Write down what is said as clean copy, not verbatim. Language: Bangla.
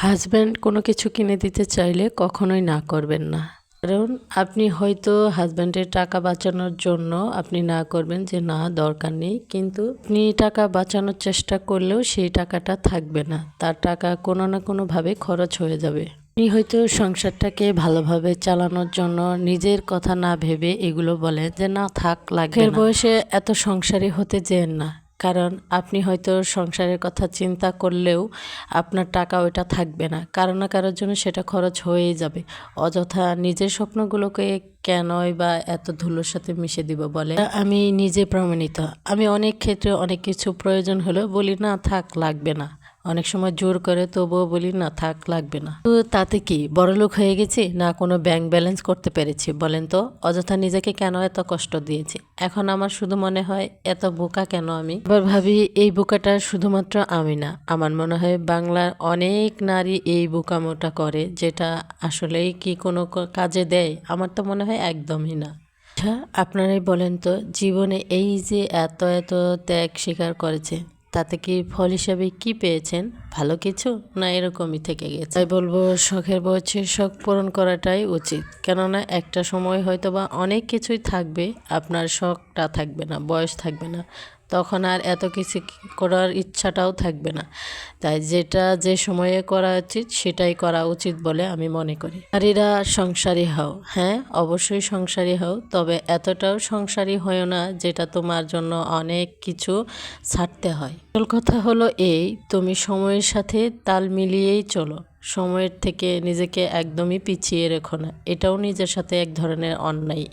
হাজব্যান্ড কোনো কিছু কিনে দিতে চাইলে কখনোই না করবেন না। কারণ আপনি হয়তো হাজব্যান্ডের টাকা বাঁচানোর জন্য আপনি না করবেন যে না দরকার নেই, কিন্তু আপনি টাকা বাঁচানোর চেষ্টা করলেও সেই টাকাটা থাকবে না, তার টাকা কোনো না কোনোভাবে খরচ হয়ে যাবে। আপনি হয়তো সংসারটাকে ভালোভাবে চালানোর জন্য নিজের কথা না ভেবে এগুলো বলেন যে না থাক লাগবে না। বয়সে এত সংসারী হতে যেন না, কারণ আপনি হয়তো সংসারের কথা চিন্তা করলেও আপনার টাকা ওইটা থাকবে না, কারো না কারোর জন্য সেটা খরচ হয়েই যাবে। অযথা নিজের স্বপ্নগুলোকে কেনই বা এত ধুলোর সাথে মিশে দিব বলে। আমি নিজে প্রমাণিত, আমি অনেক ক্ষেত্রে অনেক কিছু প্রয়োজন হলেও বলি না থাক লাগবে না, অনেক সময় জোর করে তবুও বলি না থাক লাগবে না। তো তাতে কি বড়লোক হয়ে গেছি না কোনো ব্যাংক ব্যালেন্স করতে পেরেছি বলেন তো? অযথা নিজেকে কেন এত কষ্ট দিয়েছি? এখন আমার শুধু মনে হয় এত বোকা কেন আমি। এবার ভাবি এই বোকাটা শুধুমাত্র আমি না, আমার মনে হয় বাংলার অনেক নারী এই বোকামোটা করে, যেটা আসলেই কি কোনো কাজে দেয়? আমার তো মনে হয় একদমই না। আচ্ছা আপনারাই বলেন তো, জীবনে এই যে এত এত ত্যাগ স্বীকার করেছে, তাতে কি ফল হিসাবে কি পেয়েছেন? ভালো কিছু, না এরকমই থেকে গেছে? তাই বলবো শখের বয়সে শখ পূরণ করাটাই উচিত। কেননা একটা সময় হয়তো বা অনেক কিছুই থাকবে, আপনার শখটা থাকবে না, বয়স থাকবে না, তখন আর এত কিছু করার ইচ্ছাটাও থাকবে না। তাই যেটা যে সময়ে করা উচিত সেটাই করা উচিত বলে আমি মনে করি। নারীরা সংসারী হও, হ্যাঁ অবশ্যই সংসারী হও, তবে এতটাও সংসারী হও না যেটা তোমার জন্য অনেক কিছু ছাড়তে হয়। আসল কথা হলো এই, তুমি সময়ের সাথে তাল মিলিয়েই চলো, সময়ের থেকে নিজেকে একদমই পিছিয়ে রেখো না, এটাও নিজের সাথে এক ধরনের অন্যায়।